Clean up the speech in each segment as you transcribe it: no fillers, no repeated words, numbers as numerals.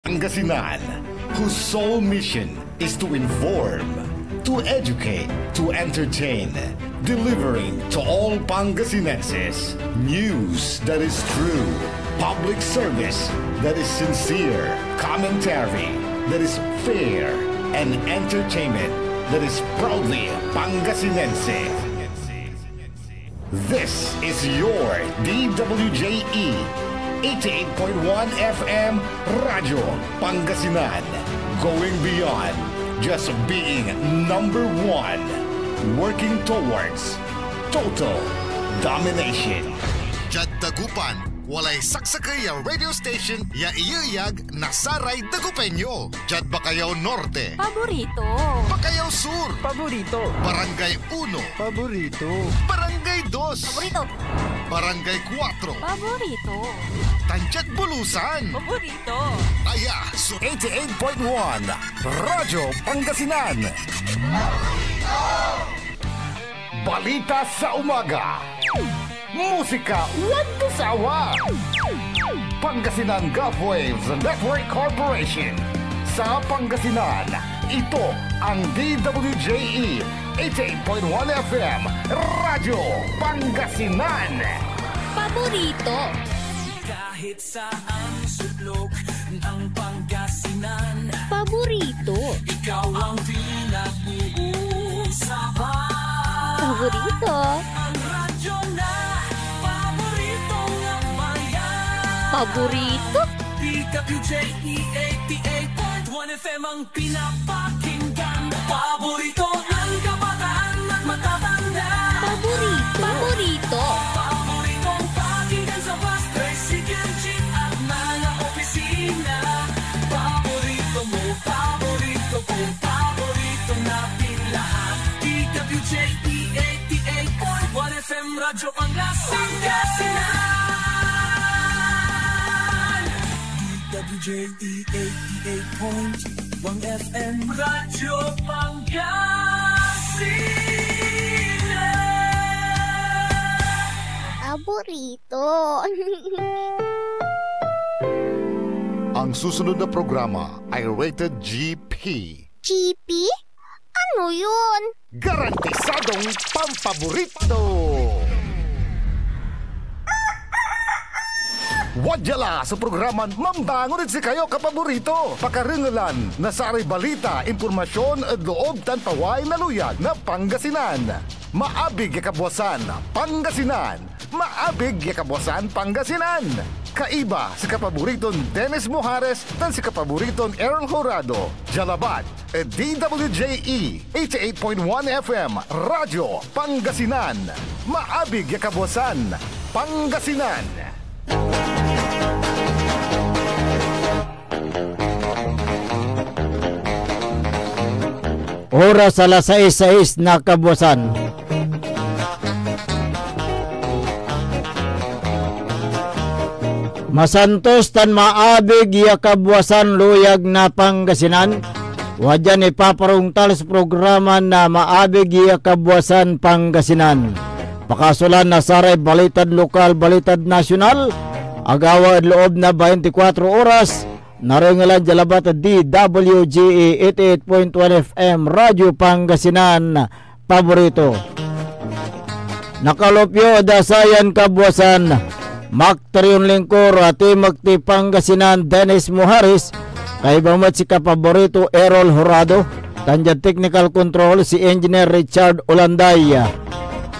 Pangasinan, whose sole mission is to inform, to educate, to entertain, delivering to all Pangasinenses news that is true, public service that is sincere, commentary that is fair, and entertainment that is proudly Pangasinense. This is your DWJE 88.1 FM Radyo Pangasinan, going beyond just being number one, working towards total domination. Jad Dagupan, walay saksakay ya radio station ya iyayag nasaray Dagupeño. Jad Bacayao Norte, Paborito. Bacayao Sur, Paborito. Barangay 1, Paborito. Barangay 2, Paborito. Barangay 4, Paborito. Tanchat Bulusan, Paborito. Aya, 88.1 Radyo Pangasinan. Balita sa umaga. Musika walang sawa. Pangasinan Gulf Waves Network Corporation. Sa Pangasinan, ito ang DWJE 88.1 FM Radyo Pangasinan. Paborito. Kahit saan sulok ng Pangasinan, Paborito. ikaw ang pinag-uusapan. Paborito. Ang radyo na paborito ng bayan. Paborito. DWJE 88.1 FM ang pinapakinggan. Paborito ng kabataan at matatanda. Paborito. Paborito. Paboritong pakinggan sa bus, tricycle, jeep at mga opisina. Paborito mo, paborito ko, paborito natin lahat. DWJE 88.1 FM Radyo Pangasinan. DWJE 88.1 FM Radyo Pangasinan. Paborito. Ang susunod na programa ay rated GP. GP? Ano yun? Garantisadong pampaborito. Wadyala sa programa Mambangon si kayo kapaborito. Pakaringalan na saray balita, impormasyon at loob tanpaway na luyag na Pangasinan. Maabig yakabwasan Pangasinan. Maabig yakabwasan Pangasinan. Kaiba si kapaboriton Dennis Mojares dan si kapaboriton Errol Horado. Jalabat at DWJE 88.1 FM Radyo Pangasinan. Maabig yakabwasan Pangasinan. Oras alas 6:06 na kabuwasan. Masantos tan maabig ya kabuwasan luyag na Pangasinan. Wadyan ipaparungtal sa programa na maabig ya kabuwasan Pangasinan. Pakasulan na saray balitad lokal, balitad nasyonal. Agawa at loob na 24 oras. Naringalan jalabat DWGE 88.1 FM Radyo Pangasinan. Paborito. Nakalopyo dasayan kabuwasan. Makterion Lingkor at Magti Pangasinan Dennis Mojares. Kay bamat si kapaborito Errol Horado. Tanjad Technical Control si Engineer Richard Olanday.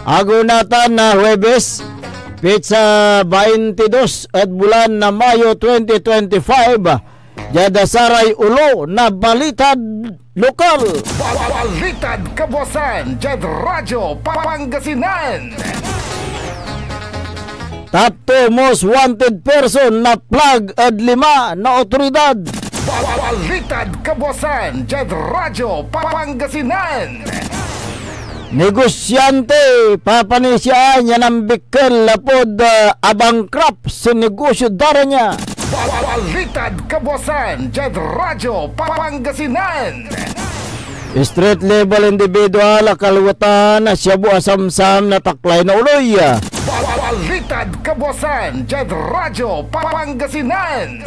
Agunatan na Huwebes, Pizza 22 at bulan na Mayo 2025. Jadasaray ulo na balitad lokal. Balitad kabuwasan Jad Radyo Pangasinan. Top 2 most wanted person na plug at 5 na otoridad. Balitad kabuwasan Jad Radyo Pangasinan. Negosyante papanisyaan niya ng bikkel lapod abangkrap sa negosyo dara niya. Balitad kabuwasan Jad Radyo Pangasinan. Street level individual akalwatan na siya buasamsam na taklay na uloy. Balitad kabuwasan Jad Radyo Pangasinan.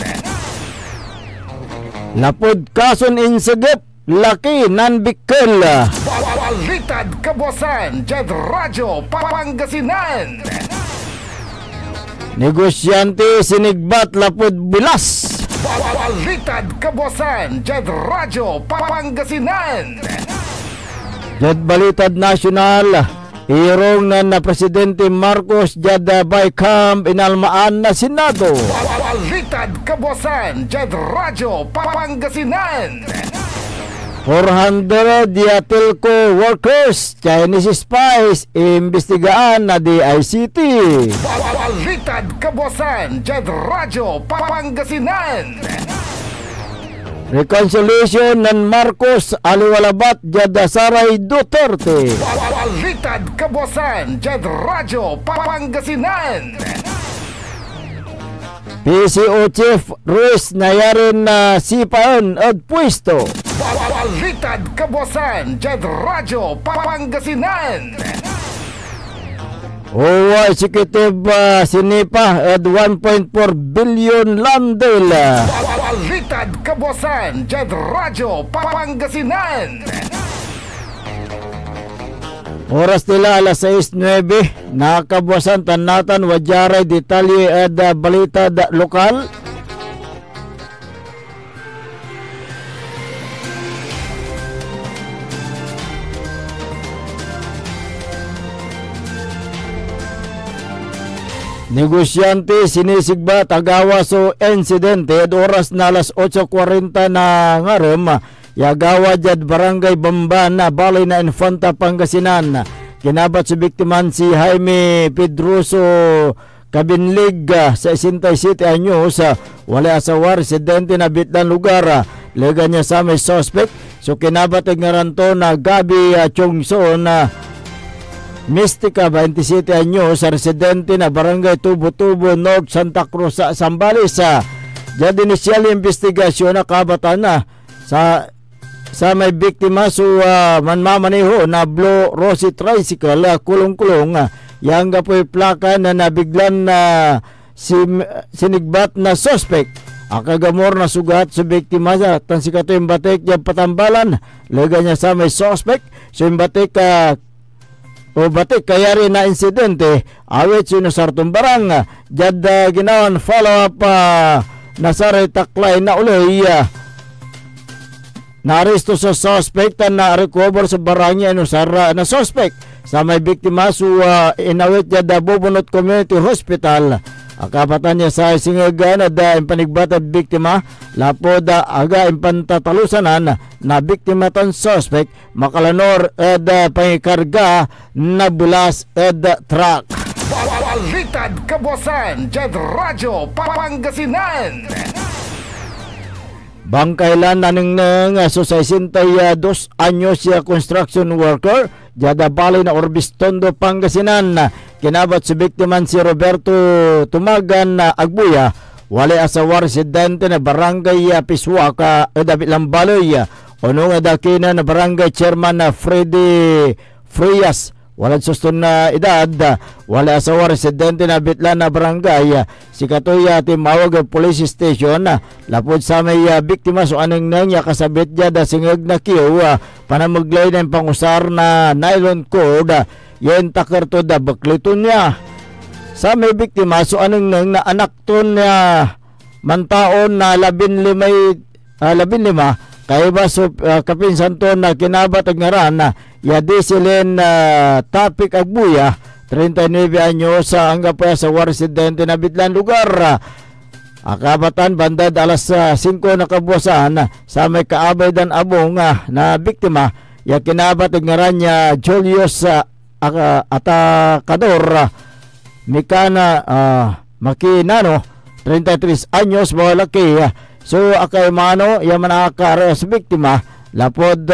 Lapod kason insagip, laki nan bikkel. Balitad kabuasan, Jed Radyo Pangasinan. Negosyante sinigbat lapod bilas. Balitad kabuasan, Jed Radyo Pangasinan. Jed Balitad Nasyonal, irong na Presidente Marcos jada Baykam inalmaan na Senado. Balitad kabuasan, Jed Radyo Pangasinan. 400 Diatelco workers, Chinese spies, imbestigaan na DICT. Balitad kabuasan, Jed Radyo Pangasinan. Reconciliation ng Marcos aliwalabat jada Saray Duterte. Balitad kabuasan, Jed Radyo Pangasinan. PCO Chief Ruiz nayarin na sipaan at pwesto. Balitad kabuasan, Jed Radyo Pangasinan. OWA Executive sinipa at 1.4 billion landel. Balitad kabuasan, Jed Radyo Pangasinan. Oras nila alas 6:09. Nakabuasan tanatan wajaray detalye at balita lokal. Negosyante sinisigba tagawa so insidente at oras na alas 8:40 na ngarom. Yagawa jad barangay Bamban na balay na Infanta Pangasinan. Kinabat sa biktiman si Jaime Pedroso Kabinlig sa 67 anyos. Wala asawa, residente na bitlan lugar. Lega niya sa may suspect. So kinabat ngaranto na Gabi Chongson Mystica 27 anyos, residente na barangay Tubo-Tubo North Santa Cruz sa Zambales. Jad inisyal investigasyon na kabatan na sa may biktima so manmamaneho na Blue Rosy tricycle kulong-kulong yang gapoy plaka na nabiglan na sinigbat na suspect. Akagamor na sugat sa biktima sa tansikato yung batik yung patambalan. Lega niya sa may suspect. So yung batik batik kaya rin na insidente awit sinusartong barang. Jad ginawan follow up nasari taklay na uloy. Naaresto sa suspect na recover sa barangay inusara na suspect sa may biktima so inawit niya da Bubunot Community Hospital. Akapatan niya sa singagan da impanigbatad biktima lapod aga impantatalusanan na biktima tan suspect makalanor da pangikarga na bulas truck. Balitad kabuasan, Jed Radyo Pangasinan. Bangkailan naning so 62 anyos siya construction worker jada balay na Orbistondo Pangasinan. Kinabat si biktiman si Roberto Tumagan Agbuya, wala asawa, residente na barangay Piswaka David Lambaloy. Unong adakina na barangay chairman na Freddy Frias, wala suston na edad, wala asawa, residente na Bitlan na barangay. Si Katoya timawag police station lapod sa may biktima so aning nang kasabit niya da singag na kiyo panamuglay ng pangusar na nylon cord yen takerto da bakliton niya sa may biktima so aning nang na anak ton niya mantaon na 15 kay ba so kapinsan to na kinabat ang ngaran yadi silen Tapik Agbuya 39 anyos ang gapaya sa residente na Bitlan lugar. Akabatan bandad alas 5 na kabuasan sa may kaabay dan abong na biktima ya kinabat ang ngaran niya Julius Atakador Mikana Makinano 33 anyos mga laki. So akay mano ya manakar sa biktima lapod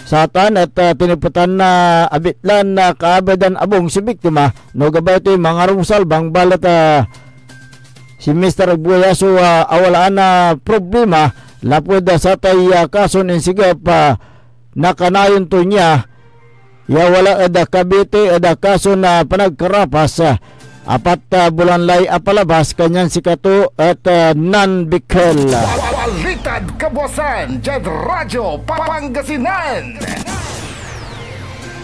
satan at tiniputan na abitlan na kaabadan abong si biktima no gabay ito yung mga rungsal bang balat si Mr. Agbuya so awalaan na problema lapod sa tay kaso ng sigap nakanayon to niya ya wala ada kabite ada kaso na panagkarapas bulan lay apalabas kanyan si Kato at Nan Bicol. Balitad Kabuasan, Jed Radyo Pangasinan.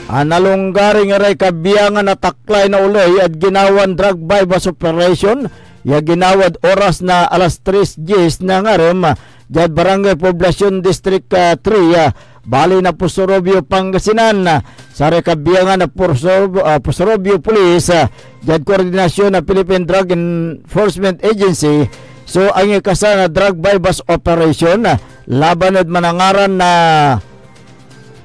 Analunggaring aray kabiyangan na taklay na uloy at ginawan drug bypass operation. Ya ginawad oras na alas 3:10 na ngaram Jad Barangay Poblacion District 3 bali na Pusorobio Pangasinan sa rekabiyangan na Pusorobio Police Jad Koordinasyon na Philippine Drug Enforcement Agency. So ang ikasa na drug bypass operation laban at manangaran na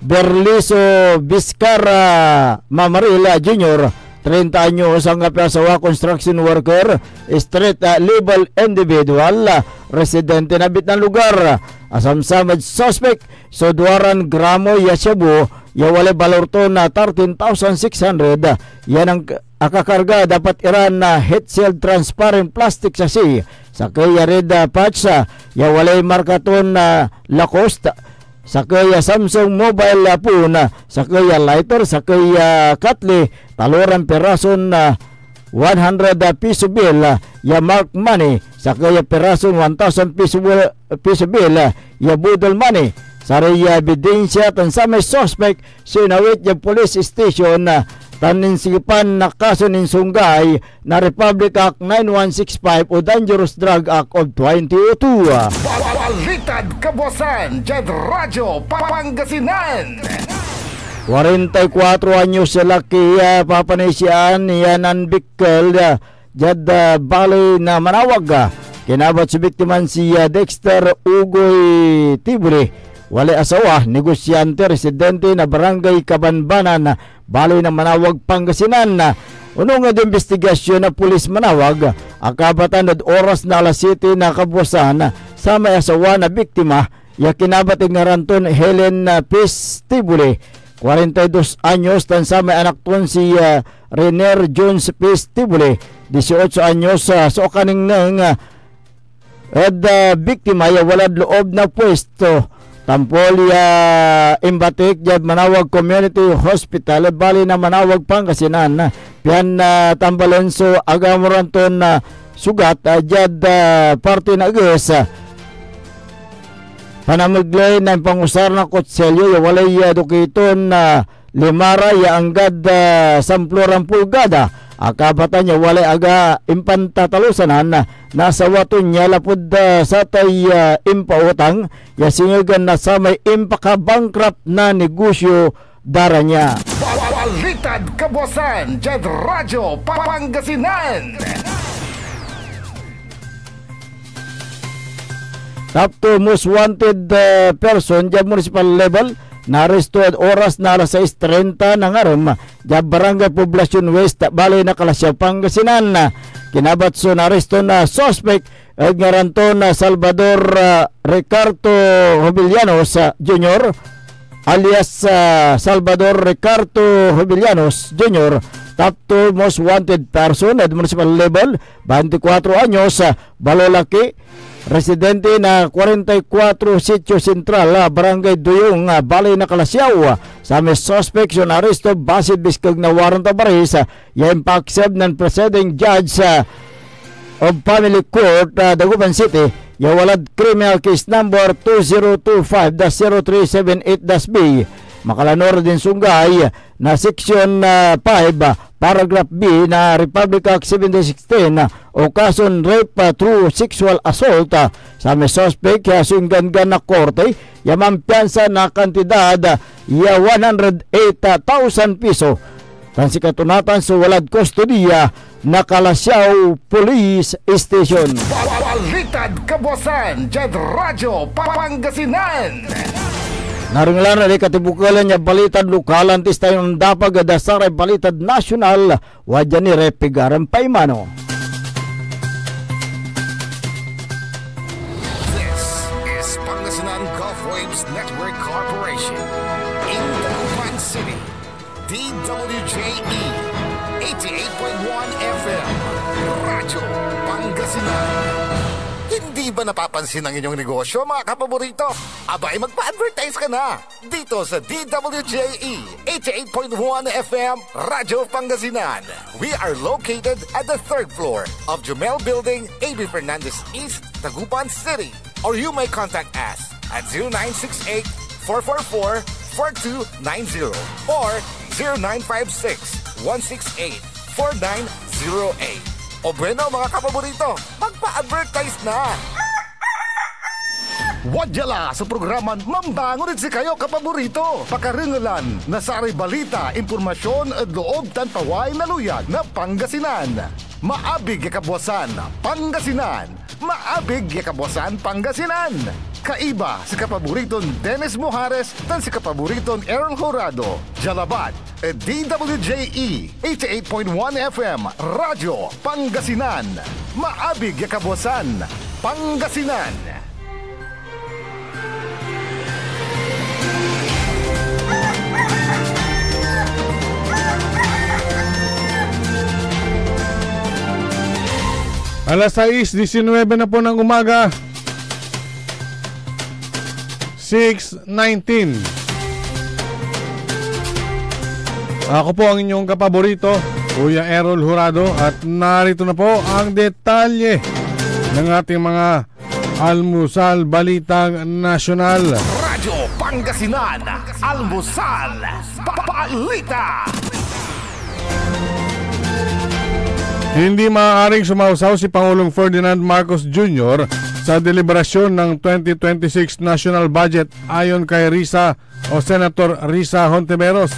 Berliso Vizcarra Mamarila Jr. 30 anyos ang asawa construction worker, street level individual, residente na bitang lugar. Asamsamad suspect, Sodwaran Gramo Yashabu, yawale balorto na 13,600. Yan ang akakarga dapat iran na heat shield transparent plastic sasi. Sa kaya red patch, yawale markaton na Lacoste. Sa kaya Samsung mobile phone, sa kaya lighter, sa kaya Katli, taluran perason 100 piso bill, ya mark money, sa kaya perason 1,000 piso bill, ya budol money. Sa kaya ebidensya tan sa may suspect, sinawit ya police station, taninsipan na kaso nin sunggay na Republic Act 9165 o Dangerous Drug Act of 2002. Balitad Kabuasan, Jed Radyo Pangasinan. 44 anyos sa laki papanisian Nan Bicol Jad Bali na Manawag. Kinabat si biktiman si Dexter Ugoy Tiburi, wali asawa, negosyante, residente na Barangay Kabanbanan, Bali na Manawag, Pangasinan. Unong nga investigasyon na pulis Manawag, akabatan at oras na alas 7 na kabuasan sa may asawa na biktima, ya kinabating nga ranton Helen Peace Tibuli, 42 anyos, tan sa may anak ton si Renner Jones Peace Tibuli, 18 anyos, so kaning nang biktima ya walad loob na pwesto. Tampol Imbatik Jad Manawag Community Hospital bali na Manawag, Pangasinan. Pian tambalon so agamuranton na sugat Jad parte na ges panamaglay na pangusar na kotselyo ya walay dukiton limara ya anggad samploran pulgada. Akabatan niya walay aga impantatalusanan nasa waton niya lapod sa tay impautang yasingagan na sa may impaka-bankrupt na negosyo dara niya. Balitad Kabuasan, Jed Radyo Pangasinan. Top to most wanted person dyan municipal level naresto at oras na alas 6:30 ng aram dyan Barangay Poblacion West bali na Kalasyaw, Pangasinan. Kinabat so naresto na suspect at ngaranto na Salvador Ricardo Jovellanos Jr. alias Salvador Ricardo Jovellanos Jr. Top to most wanted person at municipal level, 24 anyos, balolaki, residente na 44 Sitio Central, Barangay Duyong, Balay na Kalasyaw. Sa may suspect yung aresto basid biskag na warrant of arrest yung pa-accept ng presiding judge of family court Dagupan City yung walad criminal case number 2025-0378-B makalanor din sunggay na section 5 paragraph B na Republic Act 1716 o kason rape through sexual assault sa may suspect sunggan na korte yaman piyansa na kantidad ya 108,000 piso tan si katunatan sa walad kustodiya na Kalasyaw Police Station. Balitad Kabuasan, Jed Radyo Pangasinan. Naringlan na katibukalan niya balitad lokalan tis tayo ng dapag dasaray balitad nasyonal wadya ni Repigaran Paimano. This is Pangasinan Gulf Waves Network Corporation in Dagupan City. DWJE 88.1 FM Radyo Pangasinan. Hindi ba napapansin ang inyong negosyo, mga kapaborito? Abay, magpa-advertise ka na dito sa DWJE 88.1 FM Radyo Pangasinan. We are located at the 3rd floor of Jumel Building, A.B. Fernandez East, Tagupan City. Or you may contact us at 0968-444-4290 or 0956-168-4908. O bueno, mga kapaborito, magpa-advertise na! Wadyala sa programan Mambangon si kayo kapaborito. Pakaringalan na saray balita, impormasyon at loob tan paway na luyag na Pangasinan. Maabig yakabwasan Pangasinan. Maabig yakabwasan Pangasinan. Kaiba si kapaboriton Dennis Muhares tan si kapaboriton Errol Horado. Jalabat at DWJE 88.1 FM Radyo Pangasinan. Maabig yakabwasan Pangasinan. Alas 6:19 na po ng umaga. 6:19. Ako po ang inyong kapaborito, Kuya Errol Horado, at narito na po ang detalye ng ating mga almusal balitang nasyonal. Radyo Pangasinan, almusal balita. Hindi maaaring sumausaw si Pangulong Ferdinand Marcos Jr. sa deliberasyon ng 2026 national budget ayon kay Risa o Senator Risa Hontiveros.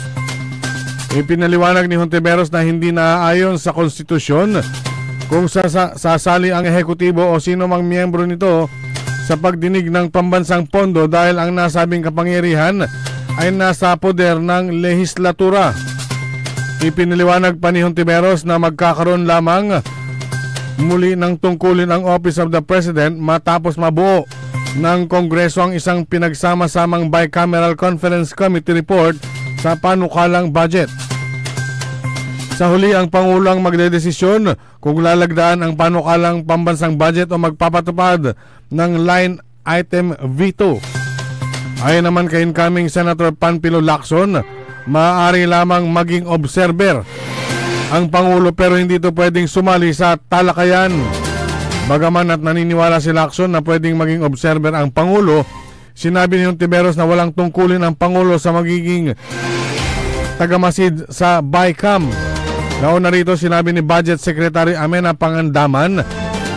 Ipinaliwanag ni Hontiveros na hindi naaayon sa konstitusyon kung sasali ang ehekutibo o sino mang miyembro nito sa pagdinig ng pambansang pondo dahil ang nasabing kapangyarihan ay nasa poder ng lehislatura. Ipinaliwanag pa ni Hontiveros na magkakaroon lamang muli ng tungkulin ang Office of the President matapos mabuo ng Kongreso ang isang pinagsama-samang bicameral conference committee report sa panukalang budget. Sa huli, ang Pangulo ang magdedesisyon kung lalagdaan ang panukalang pambansang budget o magpapatupad ng line item veto. Ayon naman kay incoming Senator Panfilo Lacson, maaari lamang maging observer ang Pangulo pero hindi ito pwedeng sumali sa talakayan. Bagaman at naniniwala si Lacson na pwedeng maging observer ang Pangulo, sinabi ni Hontiveros na walang tungkulin ang Pangulo sa magiging tagamasid sa BICAM. Nauna rito sinabi ni Budget Secretary Amena Pangandaman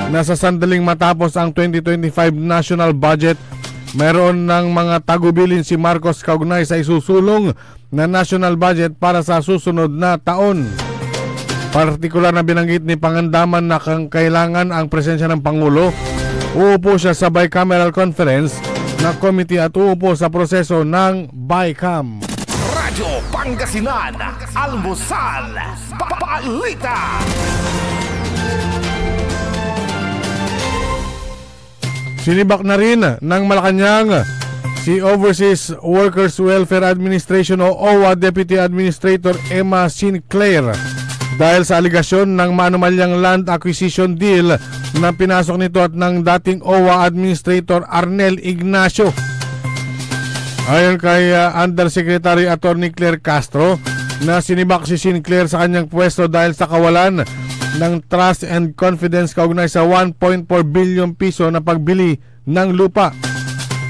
na sa sandaling matapos ang 2025 national budget, mayroon ng mga tagubilin si Marcos kaugnay sa isusulong na national budget para sa susunod na taon. Partikular na binanggit ni Pangandaman na kailangan ang presensya ng Pangulo. Uupo siya sa bicameral conference na committee at uupo sa proseso ng BICAM. Radyo Pangasinan, almusal balita. Sinibak na rin ng Malacanang si Overseas Workers Welfare Administration o OWA Deputy Administrator Emma Sinclair dahil sa aligasyon ng manumalyang land acquisition deal na pinasok nito at ng dating OWA Administrator Arnel Ignacio. Ayon kay Undersecretary Attorney Claire Castro, na sinibak si Sinclair sa kanyang pwesto dahil sa kawalan ng trust and confidence kaugnay sa 1.4 billion piso na pagbili ng lupa.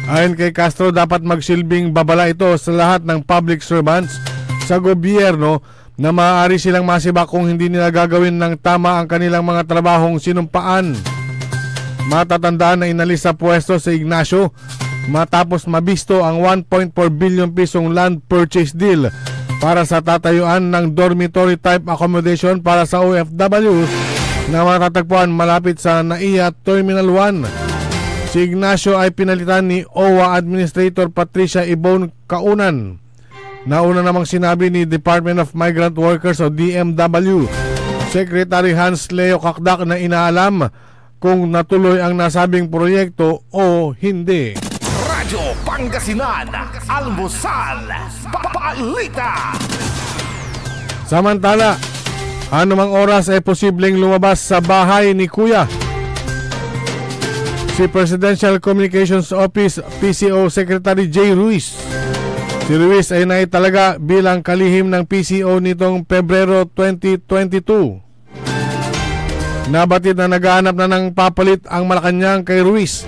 Ayon kay Castro, dapat magsilbing babala ito sa lahat ng public servants sa gobyerno na maaari silang masibak kung hindi nila gagawin ng tama ang kanilang mga trabahong sinumpaan. Matatandaan na inalis sa pwesto si Ignacio matapos mabisto ang 1.4 billion pisong land purchase deal para sa tatayuan ng dormitory type accommodation para sa OFWs na matatagpuan malapit sa NAIA Terminal 1. Si Ignacio ay pinalitan ni OWA Administrator Patricia Ibon Kaunan. Nauna namang sinabi ni Department of Migrant Workers o DMW Secretary Hans Leo Kakdak na inaalam kung natuloy ang nasabing proyekto o hindi. Radyo Pangasinan, almusal balita. Samantala, anumang oras ay posibleng lumabas sa bahay ni Kuya. si Presidential Communications Office PCO Secretary Jay Ruiz. Si Ruiz ay naitalaga bilang kalihim ng PCO nitong Pebrero 2022. Nabatid na naghahanap na ng papalit ang Malacanang kay Ruiz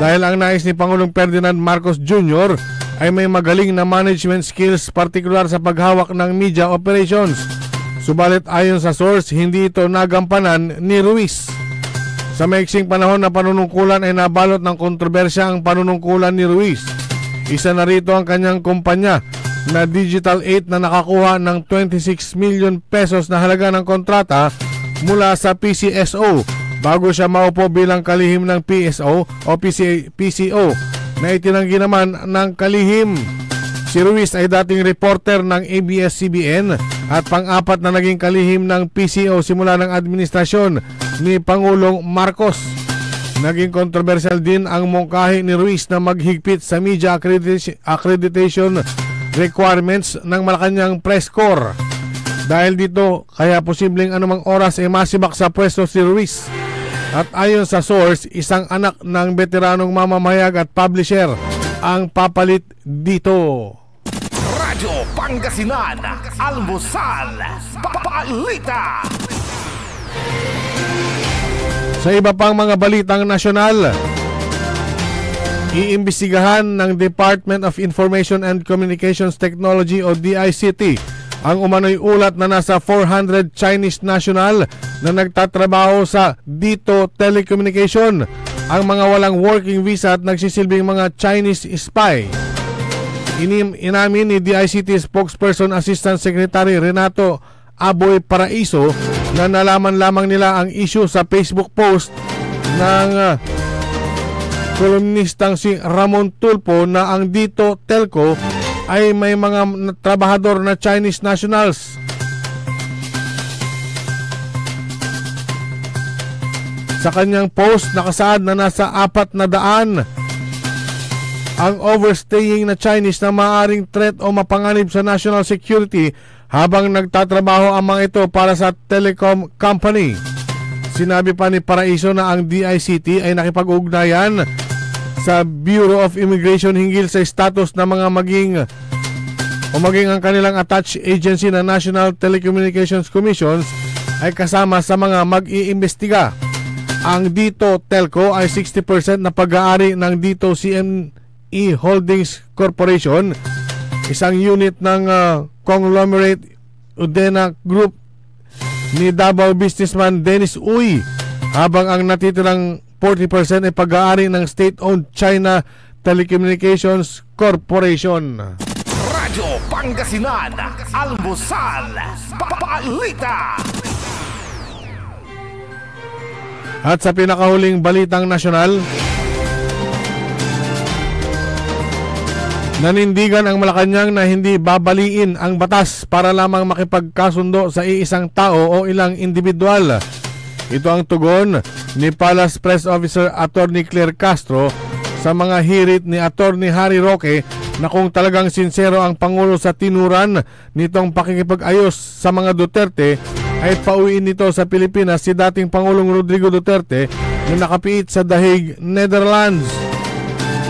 dahil ang nais ni Pangulong Ferdinand Marcos Jr. ay may magaling na management skills, partikular sa paghawak ng media operations. Subalit ayon sa source, hindi ito nagampanan ni Ruiz. Sa maiksing panahon na panunungkulan ay nabalot ng kontrobersya ang panunungkulan ni Ruiz. Isa na rito ang kanyang kumpanya na Digital 8 na nakakuha ng 26 million pesos na halaga ng kontrata mula sa PCSO bago siya maupo bilang kalihim ng PSO o PCO na itinanggi naman ng kalihim. Si Ruiz ay dating reporter ng ABS-CBN at pang-apat na naging kalihim ng PCO simula ng administrasyon ni Pangulong Marcos. Naging kontrobersyal din ang mungkahi ni Ruiz na maghigpit sa media accreditation requirements ng Malacanang Press Corps. Dahil dito, kaya posibleng anumang oras ay masibak sa pwesto si Ruiz. At ayon sa source, isang anak ng veteranong mamamahayag at publisher ang papalit dito. Radyo Pangasinan, Almusal, Balita. Sa iba pang mga balitang nasyonal, iimbestigahan ng Department of Information and Communications Technology o DICT ang umano'y ulat na nasa 400 Chinese national na nagtatrabaho sa Dito Telecommunication ang mga walang working visa at nagsisilbing mga Chinese spy. Inamin ni DICT spokesperson Assistant Secretary Renato Aboy Paraiso na nalaman lamang nila ang issue sa Facebook post ng kolumnistang si Ramon Tulpo na ang Dito Telco ay may mga trabahador na Chinese nationals. Sa kanyang post, nakasaad na nasa 400 ang overstaying na Chinese na maaaring threat o mapanganib sa national security habang nagtatrabaho ang mga ito para sa telecom company. Sinabi pa ni Paraiso na ang DICT ay nakipag-ugnayan sa Bureau of Immigration hinggil sa status ng mga maging ang kanilang attached agency na National Telecommunications Commissions ay kasama sa mga mag-iimbestiga. Ang Dito Telco ay 60% na pag-aari ng Dito CME Holdings Corporation, isang unit ng conglomerate Udena Group ni Davao businessman Dennis Uy, habang ang natitirang 40% ay pag-aari ng state-owned China Telecommunications Corporation. Radyo Pangasinan, Almusal, Balita. At sa pinakahuling balitang nasyonal, nanindigan ang Malacanang na hindi babaliin ang batas para lamang makipagkasundo sa iisang tao o ilang individual. Ito ang tugon ni Palace Press Officer Attorney Claire Castro sa mga hirit ni Attorney Harry Roque na kung talagang sincero ang Pangulo sa tinuran nitong pakikipag-ayos sa mga Duterte, ay pauwiin nito sa Pilipinas si dating Pangulong Rodrigo Duterte na nakapiit sa Dahig, Netherlands.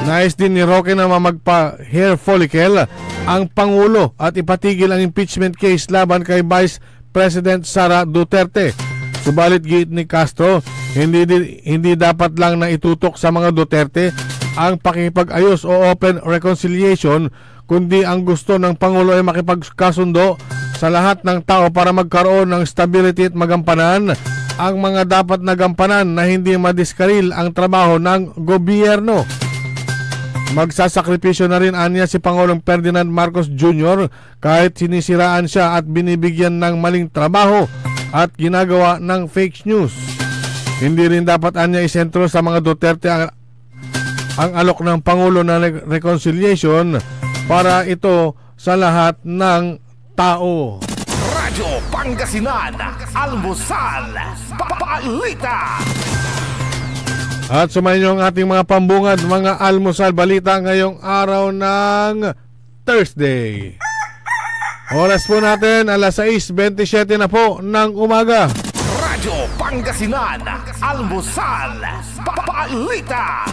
Nais din ni Roque na mamagpa-hair follicle ang Pangulo at ipatigil ang impeachment case laban kay Vice President Sara Duterte. Subalit giit ni Castro, hindi dapat lang na itutok sa mga Duterte ang pakikipag-ayos o open reconciliation, kundi ang gusto ng Pangulo ay makipagkasundo sa lahat ng tao para magkaroon ng stability at magampanan ang mga dapat nagampanan na hindi madiskaril ang trabaho ng gobyerno. Magsasakripisyo na rin anya si Pangulong Ferdinand Marcos Jr. kahit sinisiraan siya at binibigyan ng maling trabaho at ginagawa ng fake news. Hindi rin dapat anya isentro sa mga Duterte ang alok ng Pangulo na reconciliation para ito sa lahat ng tao. Radyo Pangasinan, Almusal, Balita. At sumayin ang ating mga pambungad, mga almusal balita ngayong araw ng Thursday. Oras po natin, 6:27 na po ng umaga. Radyo Radyo Pangasinan, Almusal, Balita.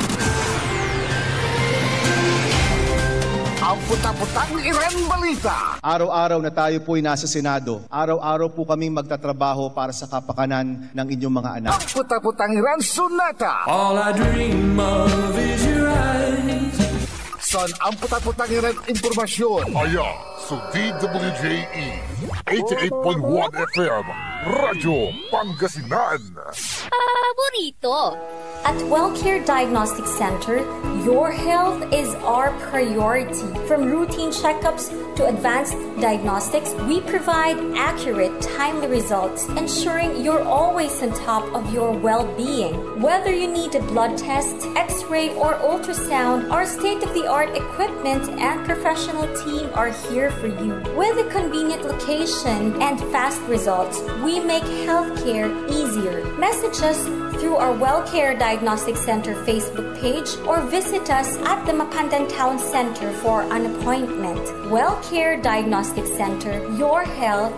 Ang puta-putang Iran Balita. Araw-araw na tayo po'y nasa Senado. Araw-araw po kaming magtatrabaho para sa kapakanan ng inyong mga anak. Ang puta-putang Iran Sunata. All I dream of is your eyes. Son, ang puta-putang Iran Impormasyon. Aya sa DWJE 88.1 FM Radyo Pangasinan. Paborito. At WellCare Diagnostic Center, your health is our priority. From routine checkups to advanced diagnostics, we provide accurate, timely results, ensuring you're always on top of your well-being. Whether you need a blood test, x-ray, or ultrasound, our state-of-the-art equipment and professional team are here for you. With a convenient location and fast results, we make healthcare easier. Message us through our WellCare Diagnostic Center Facebook page or visit us at the Mapandan Town Center for an appointment. WellCare Diagnostic Center, your health,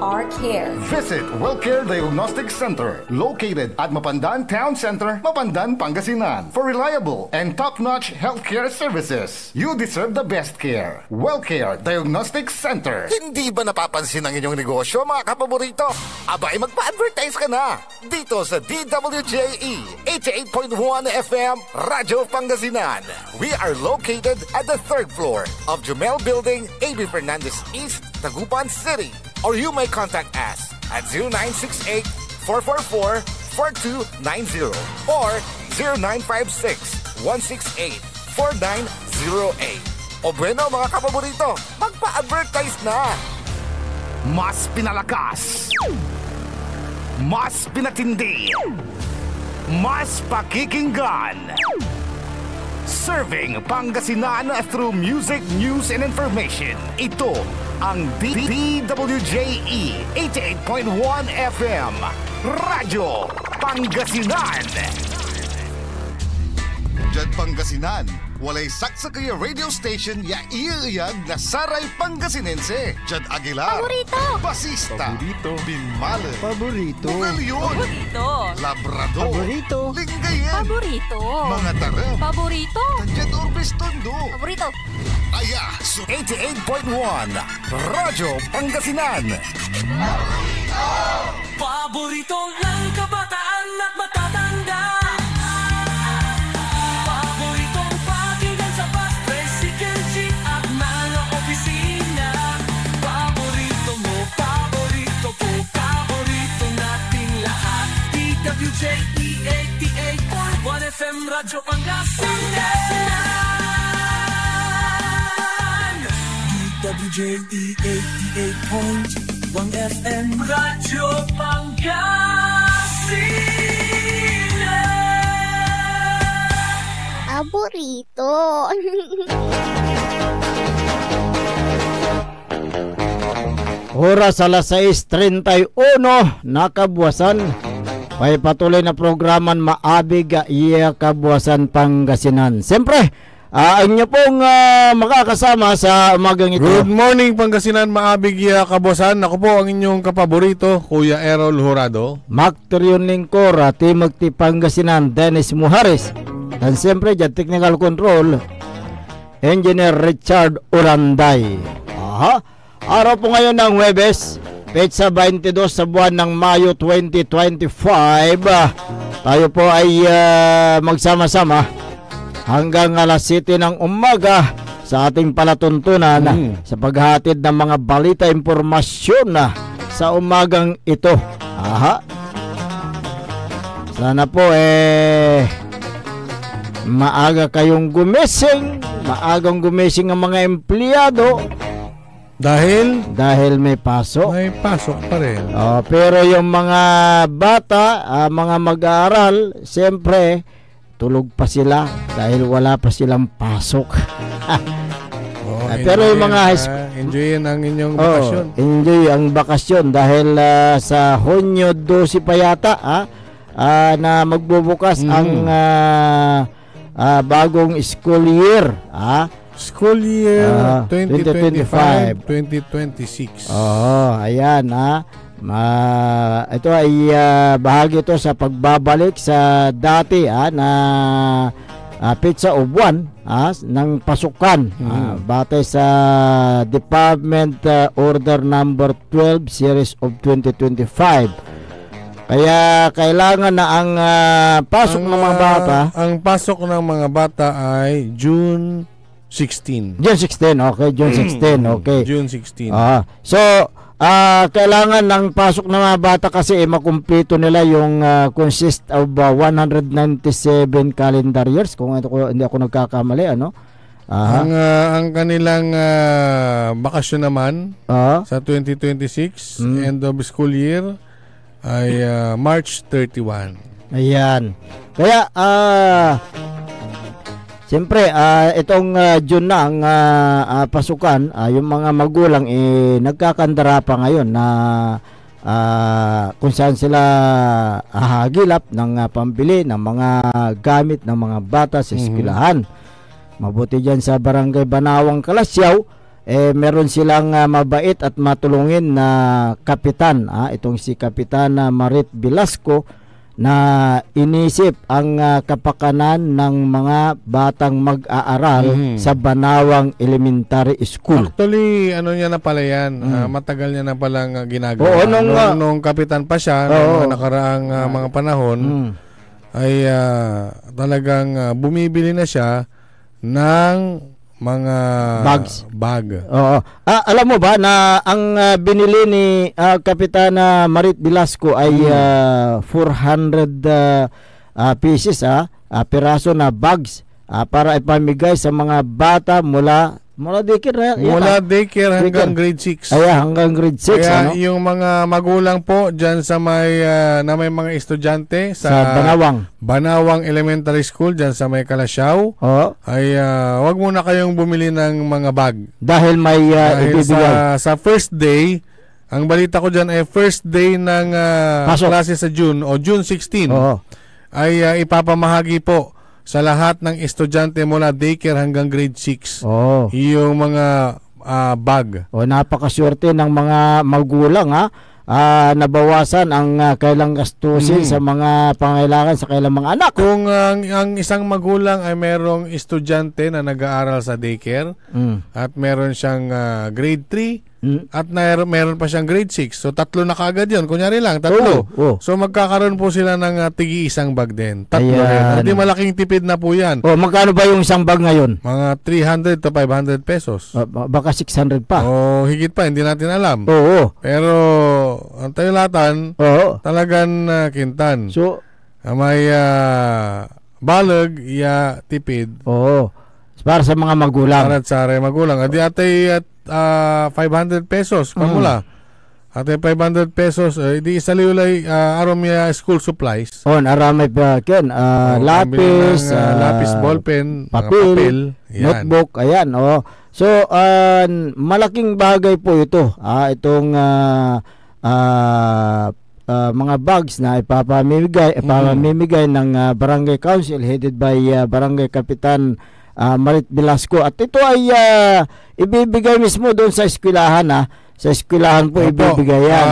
our care. Visit WellCare Diagnostic Center, located at Mapandan Town Center, Mapandan, Pangasinan, for reliable and top-notch healthcare services. You deserve the best care. WellCare Diagnostic Center. Hindi ba napapansin ang inyong negosyo, mga kapaborito? Abay, magpa-advertise ka na dito sa DWJE 88.1 FM Radyo Pangasinan. We are located at the 3rd floor of Jumel Building, A.B. Fernandez East, Tagupan City. Or you may contact us at 0968-444-4290 or 0956-168-4908. O bueno, mga kapaborito, magpa-advertise na! Mas pinalakas, mas pinatindi, mas pakikinggan. Serving Pangasinan through music, news, and information. Ito ang DWJE 88.1 FM Radyo Pangasinan. Diyan Pangasinan, walay saksakaya radio station ya iiyag na saray Pangasinense. Diyan Aguilar, Paborito. Basista, Binmalen, Paborito. Bugalyon, Paborito. Labrador, Paborito. Lingayen, Paborito. mga tarem, Paborito. Diyan Urbis Tondo. Paborito. Aya, so 88.1 Radyo Pangasinan. Paborito ng kabataan at matatanda. Paboritong pakinggan sa bus, tricycle, jeep at mga opisina. Paborito mo, paborito ko, paborito natin lahat. DWJE 88.1 FM Radyo Pangasinan. DWJE 88.1 FM Radyo Pangasinan. Paborito. Oras alas 6:31 nakabuwasan. May patuloy na programan maabig iya kabuwasan Pangasinan. Siyempre, ang inyo pong makakasama sa umagang ito. Good morning Pangasinan, maabig ya kabosan. Ako po ang inyong kapaborito, Kuya Errol Jurado. Macterion Lingkor, Timog ti Pangasinan, Dennis Muhares. Dan siyempre dyan, Technical Control, Engineer Richard Uranday. Araw po ngayon ng Huwebes, petsa 22 sa buwan ng Mayo 2025. Tayo po ay magsama-sama hanggang alas 7 ng umaga sa ating palatuntunan sa paghatid ng mga balita, impormasyon sa umagang ito. Sana po maaga kayong gumising, maagang gumising ang mga empleyado dahil may pasok. May pasok pa rin. Pero yung mga bata, mga mag-aaral, siyempre tulog pa sila dahil wala pa silang pasok. Pero yung mga enjoy ang inyong bakasyon. Enjoy ang bakasyon dahil sa Hunyo 12 pa yata na magbubukas ang bagong school year. School year 2025-2026. Ayan Ito ay bahagi ito sa pagbabalik sa dati na pizza of one ng pasukan batay sa Department Order number 12 Series of 2025. Kaya kailangan na ang pasok ng mga bata. Ang pasok ng mga bata ay June 16. June 16, okay. June 16, okay. June 16. So, kailangan ng pasok ng mga bata kasi makumpleto nila yung consist of 197 calendar years kung hindi ako nagkakamali, ano? Ang kanilang bakasyon naman sa 2026 end of school year ay March 31. Ayan. Kaya siyempre, itong June na ang pasukan, yung mga magulang nagkakandara pa ngayon na kung saan sila hahagilap ng pambili ng mga gamit ng mga bata sa eskwelahan. Mabuti dyan sa Barangay Banawang Kalasyaw, meron silang mabait at matulungin na kapitan. Itong si Kapitan Marit Velasco, na inisip ang kapakanan ng mga batang mag-aaral sa Banawang Elementary School. Actually, ano niya na pala yan, matagal niya na palang ginagawa. Nung kapitan pa siya, nung nakaraang mga panahon, ay talagang bumibili na siya ng mga bag. Oo. Alam mo ba na ang binili ni Kapitana Marit Velasco ay 400 pieces piraso na bags para ipamigay sa mga bata mula daycare hanggang grade 6. Hanggang grade 6. Kaya yung mga magulang po dyan sa may mga estudyante sa Banawang Elementary School dyan sa may Kalasyaw, ay wag muna kayong bumili ng mga bag. Dahil may ibibigay. Sa first day, ang balita ko dyan ay first day ng klase sa June o June 16 ay ipapamahagi po sa lahat ng estudyante mula daycare hanggang grade 6. Yung mga bag. Napakaswerte ng mga magulang nabawasan ang kailang gastusin sa mga pangailangan sa kailang mga anak. Kung ang isang magulang ay merong estudyante na nag-aaral sa daycare at meron siyang grade 3 at meron pa siyang grade 6. So, 3 na kaagad yun. Kunyari lang, 3. So, magkakaroon po sila ng tigi-isang bag din. 3 rin. Hindi malaking tipid na po yan. Magkano ba yung isang bag ngayon? Mga 300 to 500 pesos. Baka 600 pa. Higit pa. Hindi natin alam. Pero, ang tayulatan, talagang kintan. So, may balag, tipid. Para sa mga magulang. Para sa magulang. Adi atay 500 pesos pamula. At 500 pesos, di isa liulay arom ya school supplies. Aramay pa ken lapis, ballpen, papel, notebook, ayan. So malaking bagay po ito. Itong mga bags na ipapamimigay ng Barangay Council headed by Barangay Kapitan Marit Velasco, at ito ay ibibigay mismo doon sa eskwelahan. Sa eskwelahan po ibibigay yan.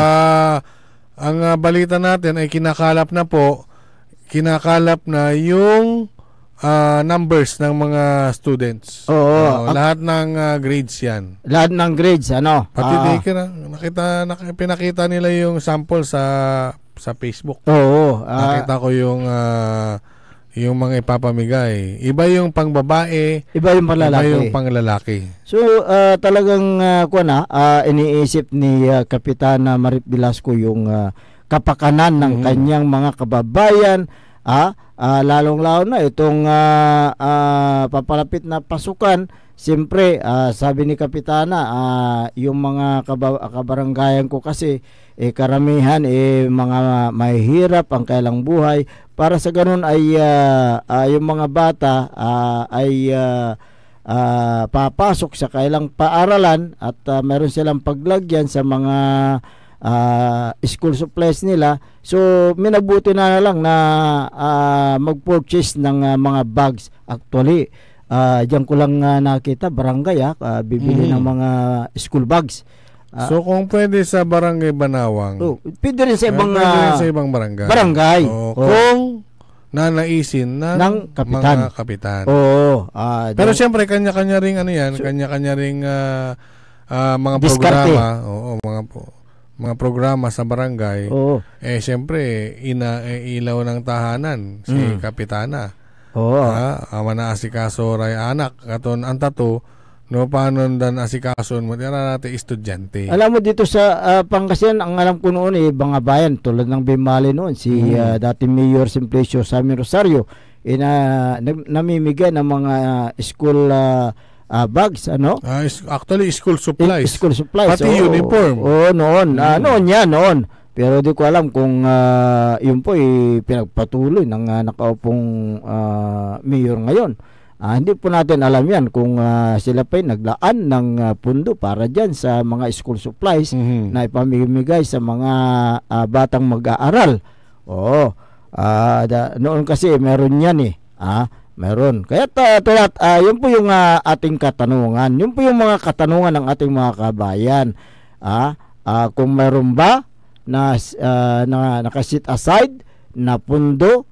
Ang balita natin ay kinakalap na yung numbers ng mga students. Lahat ng grades yan. Lahat ng grades, pati daycare, pinakita nila yung sample sa Facebook. Nakita ko yung mga ipapamigay. Iba yung pang babae, iba yung panglalaki. Iba yung panglalaki. So talagang iniisip ni Kapitana Marit Velasco yung kapakanan ng kanyang mga kababayan, lalong-lalo na itong papalapit na pasukan. Siyempre, sabi ni Kapitana, yung mga kabaranggayan ko kasi karamihan mga mahihirap ang kailang buhay. Para sa ganun ay yung mga bata ay papasok sa kailang paaralan at meron silang paglagyan sa mga school supplies nila. So minabuti na lang na mag-purchase ng mga bags. Actually, diyan ko lang nakita barangay bibili ng mga school bags. So kung pwede sa Barangay Banawang, pwede rin sa ibang pwede rin sa ibang barangay. Kung nanaisin ng kapitan. mga kapitan. Pero siyempre kanya-kanya ring kanya-kanya ring mga diskarte. programa, mga programa sa barangay. Siyempre ilaw ng tahanan si kapitana. Manaasikaso ray anak katon antato no paano dan asikason mo dira natin estudyante. Alam mo dito sa Pangasinan, ang alam ko noon mga bayan tulad ng Bimali noon si dating Mayor Simplicio Sammy Rosario namimigay ng mga school bags actually school supplies. Pati uniform. Noon. Pero di ko alam kung yun po pinagpatuloy ng nakaupong mayor ngayon. Hindi po natin alam yan kung sila pa naglaan ng pundo para dyan sa mga school supplies na ipamimigay sa mga batang mag-aaral. Noon kasi meron yan meron. Kaya yun po yung ating katanungan. Yun po yung mga katanungan ng ating mga kabayan. Kung meron ba na nakasit aside na pundo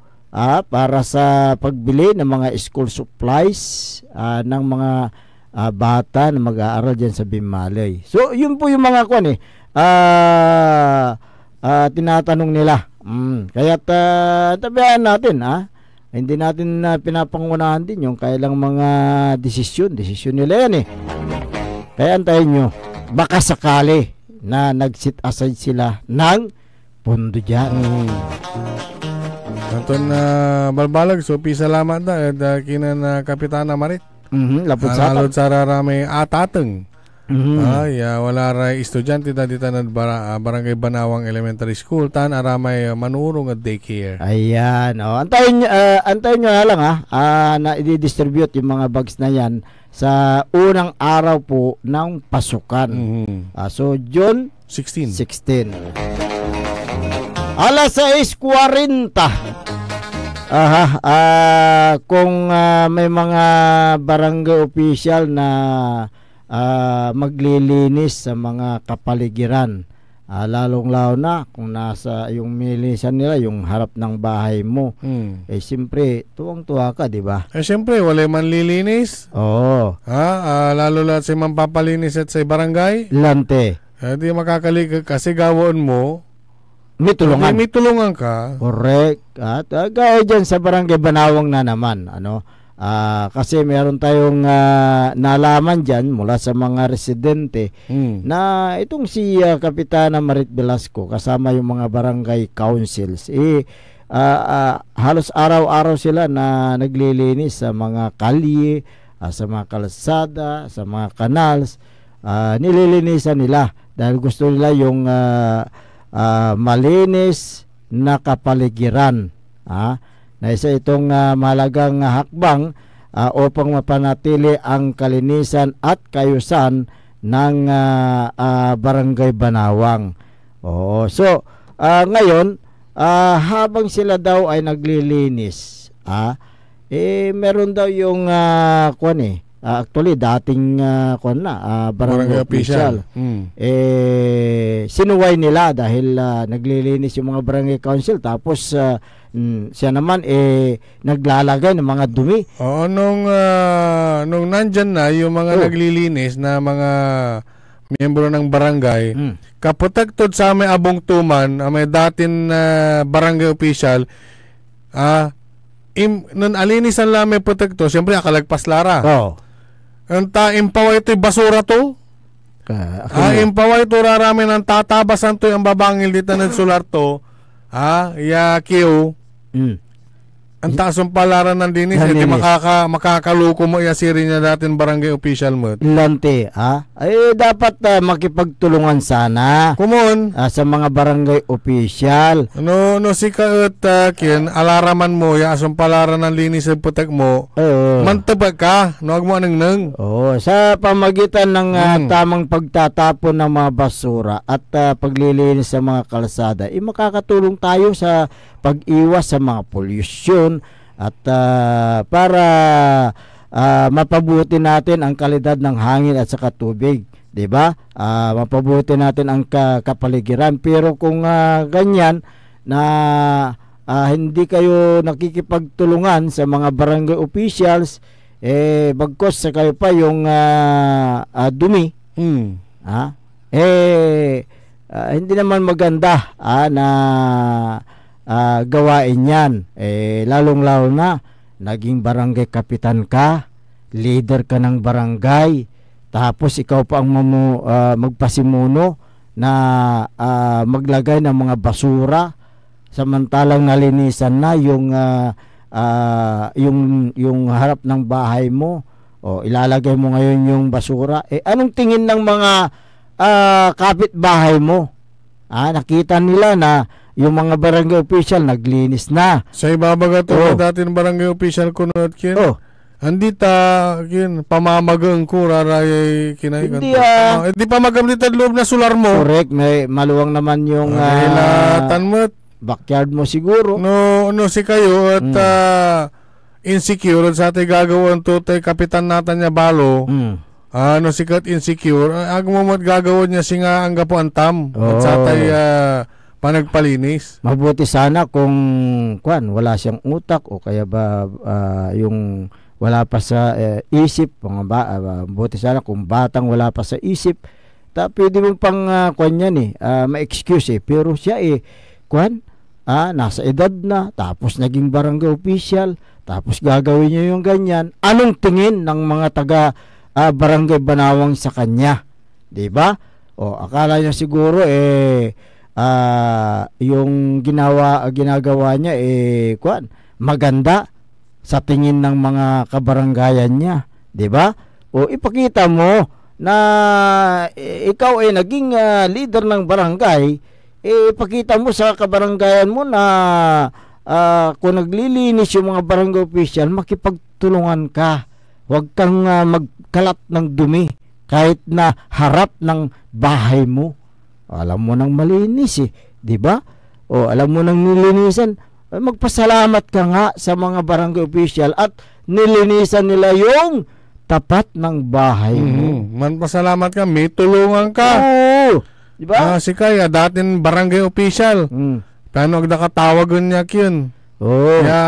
para sa pagbili ng mga school supplies ng mga bata na mag-aaral dyan sa Bimali. So, yun po yung mga tinatanong nila. Kaya tabihan natin, hindi natin pinapangunahan din yung kailang mga desisyon nila yan Kaya antayin nyo, baka sakali na nag-sit aside sila ng pundo dyan. Anton balbalag so salamat kinan Kapitana Marit. Lapot sa alod sa rarame atateng. Wala ray estudyante dita na Barangay Banawang Elementary School tan aramay manurong at daycare. Ayan. Antayin nyo na lang na i-distribute yung mga bags na yan sa unang araw po ng pasukan. So June 16. Alas 6:40. Kung may mga barangay official na maglilinis sa mga kapaligiran, lalong-lalo na kung nasa yung nilinisan nila yung harap ng bahay mo, siyempre tuwang-tuwa ka, di ba? Siyempre wala man lilinis. Lalo lahat si mampapalinis at sa barangay lante. Di makakalig kasi gawon mo may tulungan ka. Correct. At gaya dyan sa Barangay Banawang na naman kasi meron tayong nalaman dyan mula sa mga residente na itong si Kapitana Marit Velasco kasama yung mga barangay councils halos araw-araw sila na naglilinis sa mga kalye, sa mga kalsada, sa mga canals. Nililinisan nila dahil gusto nila yung malinis na kapaligiran na isa itong mahalagang hakbang upang mapanatili ang kalinisan at kayusan ng Barangay Banawang. So ngayon habang sila daw ay naglilinis meron daw yung actually dating barangay official sinuway nila dahil naglilinis yung mga barangay council tapos siya naman naglalagay ng mga dumi. Nung nandyan na yung mga naglilinis na mga miyembro ng barangay, kaputagtod sa may abong tuman may dating barangay official nun alinisan lang may putegto, siyempre akalagpas lara. Anta impaway ito'y basura to. Impaway ito rarami ng tatabasan to ang babangil dito ng sular to. Yakiw. Ang taasong palaran ng dinis, hindi makakaluko mo yasiri niya dating barangay official mo. Lante, dapat makipagtulungan sana. Kumon. Sa mga barangay official. No si kaot alaraman mo, asong palaran ng linis sa putek mo, mantabag ka, nuwag mo nang. Sa pamagitan ng tamang pagtatapon ng mga basura at paglilinis sa mga kalsada, makakatulong tayo sa pag-iwas sa mga pollution at para mapabuti natin ang kalidad ng hangin at saka tubig 'di ba? Mapabuti natin ang kapaligiran. Pero kung ganyan na hindi kayo nakikipagtulungan sa mga barangay officials, bagkos sa kayo pa yung dumi, hindi naman maganda na gawain yan. Lalong-lalo na naging barangay kapitan ka, leader ka ng barangay, tapos ikaw pa ang magpasimuno na maglagay ng mga basura, samantalang nalinisan na yung harap ng bahay mo. Ilalagay mo ngayon yung basura. Anong tingin ng mga kapitbahay mo? Nakita nila na yung mga barangay official naglinis na. Sa ibabaga to dati ng barangay official kunod kin. Andita kin pamamagang ko raray kinay kan. Hindi pamagam dito loob na sular mo. Correct, may maluwang naman yung tanmot backyard mo siguro. No si kayo at insecure sa tay gagawon to tay kapitan natin niya balo. No sikat insecure. Mo gagawon niya singa ang gapo antam at sa tay panagpalinis. Mabuti sana kung wala siyang utak o kaya ba yung wala pa sa isip, mabuti sana kung batang wala pa sa isip. Pwede mo pang yan ma-excuse pero siya nasa edad na, tapos naging barangay official, tapos gagawin niya yung ganyan. Anong tingin ng mga taga barangay Banawang sa kanya? 'Di ba? Akala niya siguro yung ginagawa niya maganda sa tingin ng mga kabaranggayan niya, 'di ba? Ipakita mo na ikaw naging leader ng barangay. Ipakita mo sa kabaranggayan mo na kung naglilinis yung mga barangay official, makipagtulungan ka. Huwag kang magkalat ng dumi kahit na harap ng bahay mo. Alam mo nang malinis 'di ba? Alam mo nang nilinisan, magpasalamat ka nga sa mga barangay official at nilinisan nila yung tapat ng bahay mo. Pasalamat ka, may tulungan ka. Diba? Si Kaya, dating barangay official. Paano agdakatawagan niya yun? Kaya,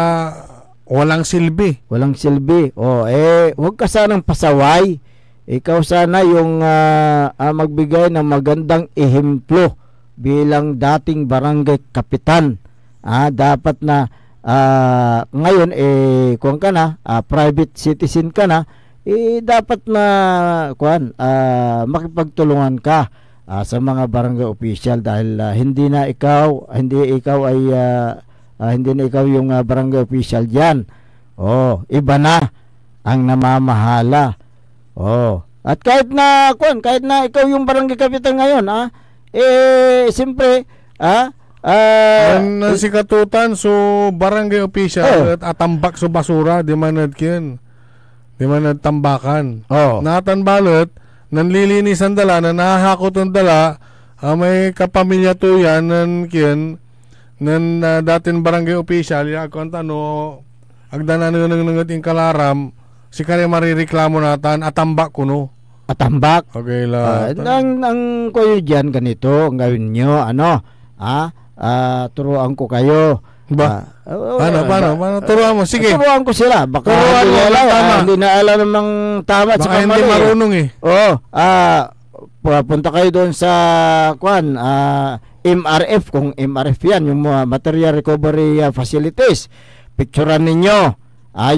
walang silbi. Walang silbi. Huwag ka sanang pasaway. Ikaw sana yung magbigay ng magandang ehemplo bilang dating barangay kapitan. Dapat na ngayon, kung ka na, private citizen ka na, dapat na makipagtulungan ka sa mga barangay official dahil hindi na ikaw yung barangay official diyan. Iba na ang namamahala. At kahit na ikaw yung barangay kapitan ngayon, siyempre si katutan so barangay official at atambak so basura di manad tambakan. Natan balot nanlilinisan dala na nahahakot ang dala may kapamilya to yan nan dating barangay official kung agdanan nang ng kalaram si kaya marireklamo natan atambak kuno. Atambak? Okay la. Ang kuyo dyan ganito ang gawin nyo turuan ko kayo. Paano? Turuan mo, sige. Turuan ko sila. Baka hindi na alam ng tama. Baka hindi marunong punta kayo doon sa MRF. Kung MRF yan, yung Material Recovery Facilities. Picturean ninyo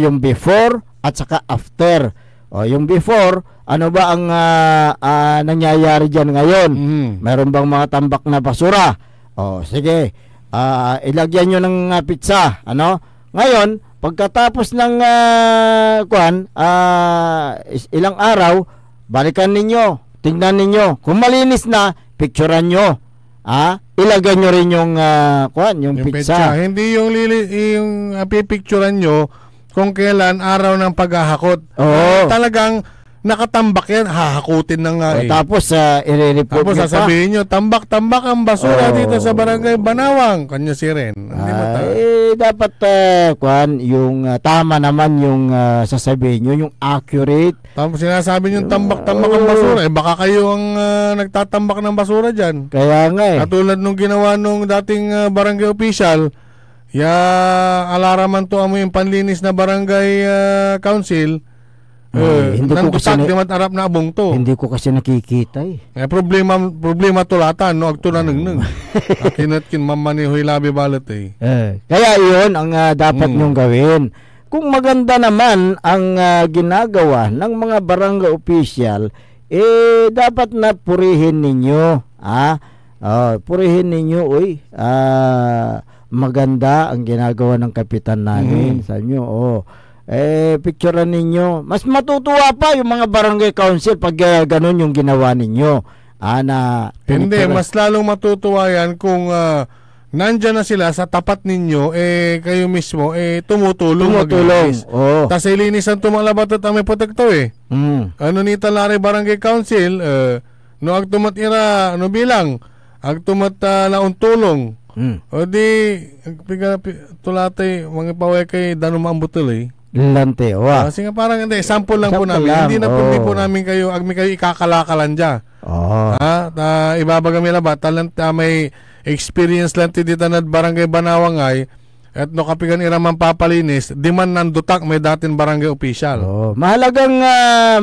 yung before at saka after. Yung before, ano ba ang nangyayari dyan ngayon? Meron bang mga tambak na basura? Sige. Ilagyan nyo ng pizza. Ngayon, pagkatapos ng ilang araw, balikan ninyo, tingnan ninyo. Kung malinis na, picturean nyo. Ilagay nyo rin yung pizza. Hindi yung pipicturean nyo kung kailan araw ng paghahakot. Talagang nakatambak yan, hahakutin na nga eh. Tapos i-report Tapos niyo pa. sasabihin nyo, tambak-tambak ang basura dito sa barangay Banawang. Kanyo si Ren. Dapat yung tama naman yung sasabihin nyo, yung accurate. Tapos sinasabi nyo tambak-tambak ang basura. Baka kayo ang nagtatambak ng basura dyan. Kaya nga eh. Katulad nung ginawa nung dating barangay official, alaraman to mo yung panlinis na barangay council. Hindi ko kasi arap na abong to. Hindi ko kasi nakikita eh. Problema tulatan no agto na nang. Akinat kin mamanihoy labi balat eh. Kaya iyon ang dapat nyong gawin. Kung maganda naman ang ginagawa ng mga barangay official, dapat na purihin ninyo. Purihin ninyo, maganda ang ginagawa ng kapitan namin sa inyo. Picturean ninyo. Mas matutuwa pa yung mga barangay council pag ganun yung ginawa ninyo. Hindi, mas lalong matutuwa yan kung nandyan na sila sa tapat ninyo, kayo mismo, tumutulong. Tas ilinisan tumalabat at may protekto Ano ni talari barangay council, no agtumat ira, no bilang, agtumat launtulong. O di, tulatay, mga paway kay danumang butil Lante, kasi nga parang hindi, sample lang po namin. Hindi na po namin kayo, kayo ikakalakalan dyan. Ibabaga may labat, may experience lang dito na barangay Banawang at no kapigan iraman papalinis, di man nandutak may dating barangay official. Mahalagang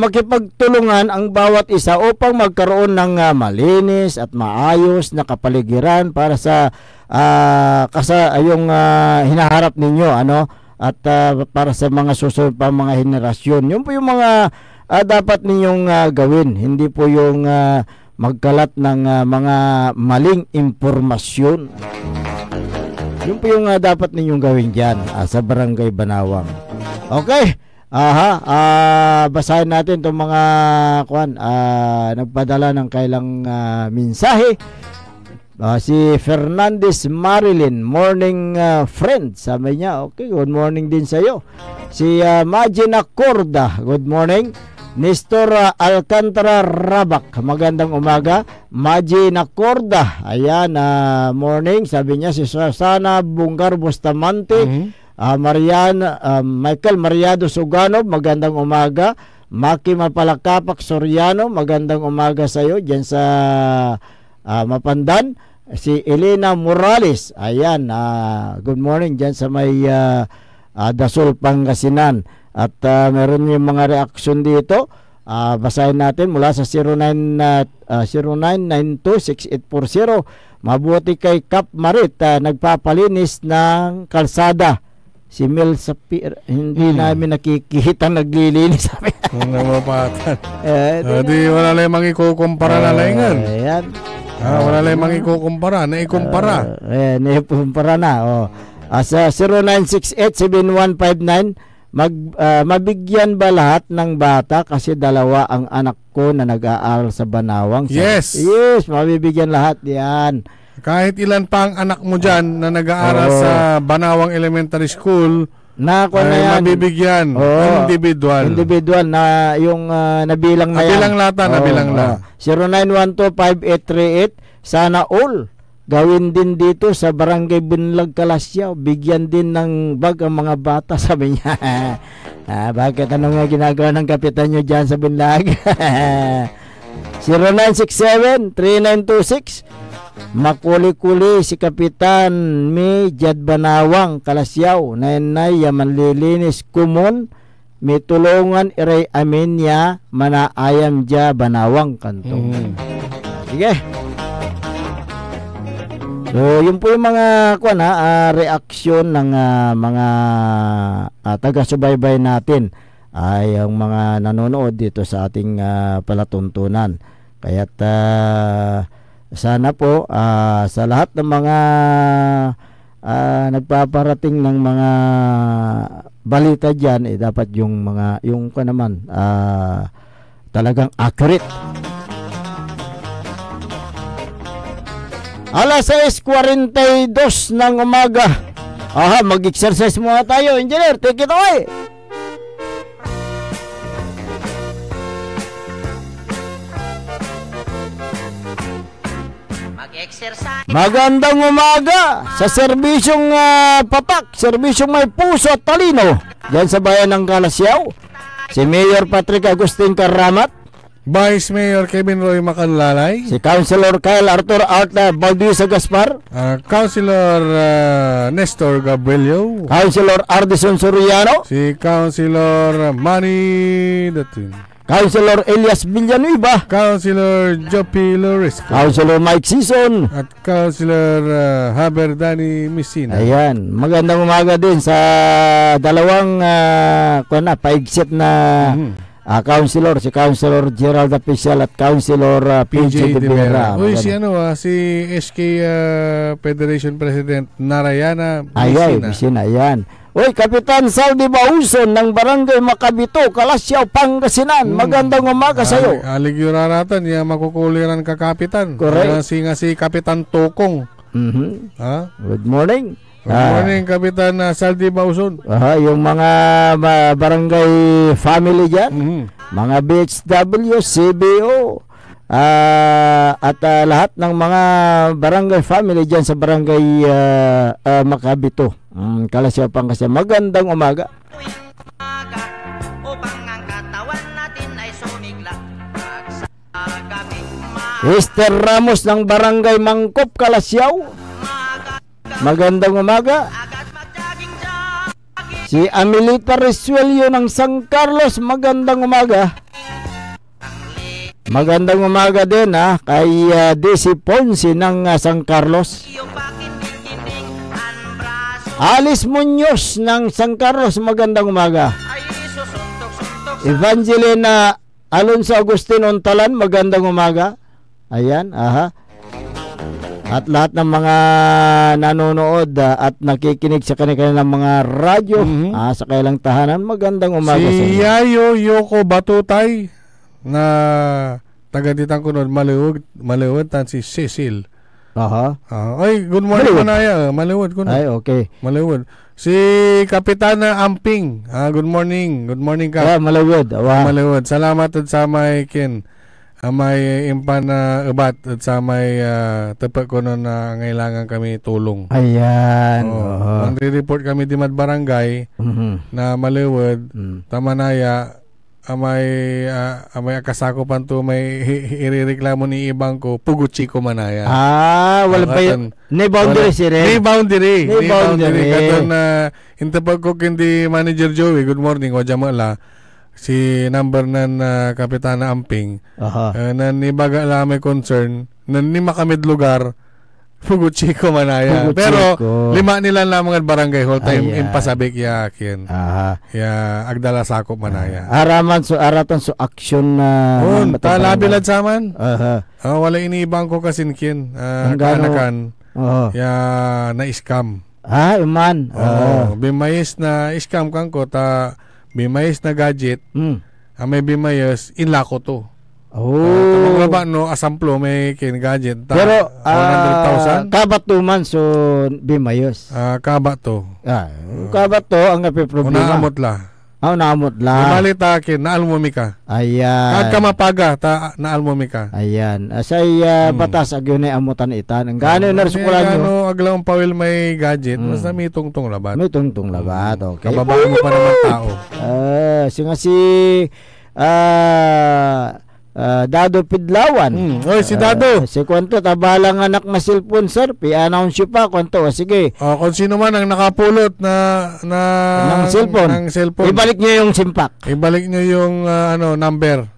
makipagtulungan ang bawat isa upang magkaroon ng malinis at maayos na kapaligiran para sa yung hinaharap ninyo, at para sa mga susunod pa mga henerasyon. Yun po yung mga dapat ninyong gawin. Hindi po yung magkalat ng mga maling impormasyon. Yun po yung dapat ninyong gawin dyan sa barangay Banawang. Okay. Basahin natin itong mga nagpadala ng kailang mensahe. Si Fernandez Marilyn, morning friend, sabi niya. Okay, good morning din sa iyo. Si Magina Corda, good morning. Nestor Alcantara Rabak, magandang umaga. Magina Corda, ayan, morning, sabi niya. Si Susana Bungar Bustamante, Michael Mariado Suganov, magandang umaga. Maki Mapalakapak Soriano, magandang umaga sa iyo dyan sa Mapandan. Si Elena Morales, ayan, good morning dyan sa may Dasol, Pangasinan. At meron yung mga reaksyon dito. Basahin natin mula sa 0992-6840. Mabuti kay Kap Marit, nagpapalinis ng kalsada. Si Mel Sapir, hindi namin nakikita naglilinis. Di wala lang mga ikukumpara na laingan. Ayan. Wala lang mga ikukumpara. Naikumpara. Naikumpara na. Sa 0968-7159, mabigyan ba lahat ng bata? Kasi dalawa ang anak ko na nag-aaral sa Banawang. Yes, mabibigyan lahat yan. Kahit ilan pa ang anak mo dyan na nag-aaral sa Banawang Elementary School, mabibigyan. Individual na yung nabilang na yan. Nabilang na. 0912-5838, sana all gawin din dito sa Barangay Bunlag, Kalasyaw. Bigyan din ng bag ang mga bata, sabi niya. Bakit ano nga ginagawa ng kapitan nyo dyan sa Bunlag? 0967-3926, makuli-kuli si Kapitan Mi Jad Banawang, Kalasyaw. Nainay manlilinis kumon, may tulungan iray amin niya manaayam dya Banawang kanto. Sige. So, yun po yung mga reaksyon ng mga taga-subaybay natin, ay ang mga nanonood dito sa ating palatuntunan. Kaya't sana po sa lahat ng mga nagpaparating ng mga balita dyan, dapat yung mga talagang accurate. Alas 6:42 ng umaga. Mag-exercise muna tayo. Engineer, take it away. Magandang umaga sa serbisyong patak, serbisyong may puso at talino diyan sa bayan ng Kalasyaw. Si Mayor Patrick Agustin Karamat, Vice Mayor Kevin Roy Macanlalay, si Councilor Kyle Arthur Arta Bautista Gaspar, Councilor Nestor Gabrielio, Councilor Ardison Soriano, si Councilor Manny Datin, Councilor Elias Villanueva, Councilor Jopi Lorisco, Councilor Mike Sison, at Councilor Haber Dani Messina. Ayan, magandang umaga din sa dalawang paigsit na Councilor, si Councilor Gerald Apicial at Councilor PJ De Vera. Uy, si SK Federation President Narayana Messina. Ayan. Uy, Kapitan Saldi Bauson ng Barangay Macabito, Kalasyaw, Pangasinan. Magandang umaga sa iyo. Aligyura natin, makukuliran ka Kapitan. Correct. Si Kapitan Tokong. Good morning. Good morning, Kapitan Saldi Bauson. Yung mga barangay family dyan, mga BHW, CBO, at lahat ng mga barangay family dyan sa Barangay Macabito, Kalasyaw, Pangasinan. Magandang umaga. Esther Ramos ng Barangay Mangkop, Kalasyaw. Magandang umaga. Si Amelita Resuelio ng San Carlos. Magandang umaga. Magandang umaga din kay DC Ponce ng San Carlos. Alice Muñoz ng San Carlos. Magandang umaga. Evangelina Alonso Agustin Ontalan. Magandang umaga. Ayan, At lahat ng mga nanonood at nakikinig sa kanilang mga radyo sa kailang tahanan, magandang umaga sa inyo. Si Yayo Yoko Batutay na taga-ditang kunod, maliwad tan si Cecil. Ay, good morning Manaya. Maliwad kunod. Ay, okay. Maliwad. Si Kapitana Amping. Good morning. Good morning ka. Maliwad. Maliwad. Salamat at sa may kin. May impan na ubat at sa may tapat ko na ngailangan kami tulong. Ayan. Nagre-report kami di Barangay na maliwad, tamanaya, may akasakopan to, may irereklamo ni ibang ko, Puguchi ko manaya. Wala pa yun. Ni boundary si Ren. Ni boundary. Kato na, intapag ko kindi Manager Joey, good morning, wajamala. Si number nan Kapitana Amping na nibaga lang may concern na ni makamid lugar Puguchiko manaya. Pero lima nila lang mga barangay whole time impasabik yakin. Ya agdala sakop manaya. Araman so aratan so action na talabilad saman. Wala iniibang ko kasinkin kanakan. Ya na scam. Iman. Bimayis na scam kang ko ta bimayis na gadget, may bimayis, inlako to. Mga ba, asamplo, may gadget. Pero, 100,000? kabat to man, so bimayos. Kabat to. Kabat to, ang problema. Unaamot la. Naamot la. Imalita akin, naalmomi ka. Ayan. Kag kamapaga, naalmomi ka. Ayan. Asay batas, agyon na amutan itan. Ang gano'n na rasukulan nyo. Aglang pawil may gadget, mas na may tungtong labat. May tungtong labat, okay. Kababaan mo pa naman tao. Dado Pidlawan. Si Dado. Si kwento, tabalang anak na cellphone, sir. Pi-announce pa, kwento. Sige. Kung sino man ang nakapulot ng cellphone. Ibalik nyo yung simpak. Ibalik nyo yung number.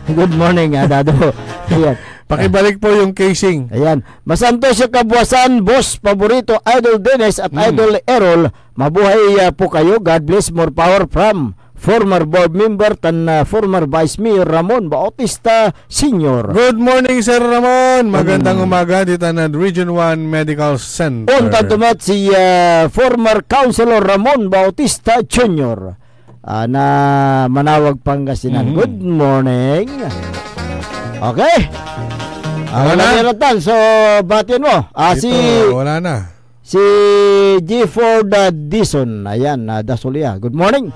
Good morning, Dado. Ayan. Pakibalik po yung casing. Ayan. Masanto siya kabuwasan, boss, paborito, Idol Dennis at Idol Errol. Mabuhay po kayo. God bless, more power from former board member tan former Vice Mayor Ramon Bautista Sr. Good morning, Sir Ramon. Magandang umaga dito na Region 1 Medical Center. Punta tumat si former Councilor Ramon Bautista Jr. Na Manawag, Pangasinan. Good morning. Okay. Wala na. So, batin mo. Wala na. Si G. Ford Dison. Ayan, Dasulia. Good morning.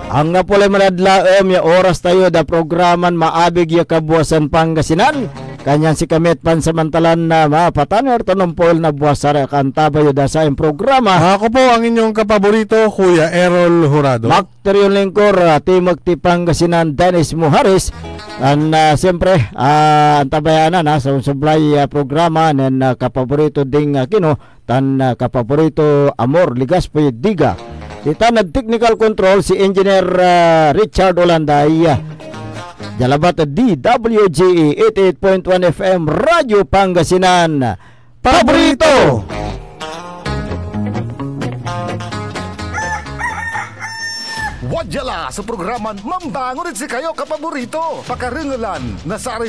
Ang napulay manadlaom ya oras tayo da programan maabig ya kabuasan Pangasinan. Kanyan si Kamit pansamantalan na mapatanor tanumpol na buwasara kantabayo da sa programa. Ako po ang inyong kapaborito, Kuya Errol Jurado. Makterion lingkor, Timog ti Pangasinan, Dennis Muharis. And siyempre, antabayanan sa supply programa ng kapaborito ding Kino, tan kapaborito Amor Ligaspoy Diga. Kita nag-technical control si Engineer Richard Olanday. Jalabat DWGE 88.1 FM Radyo Pangasinan. Paborito! Wadyala sa programan Mambangon si kayo kapaborito. Pakaringalan na sa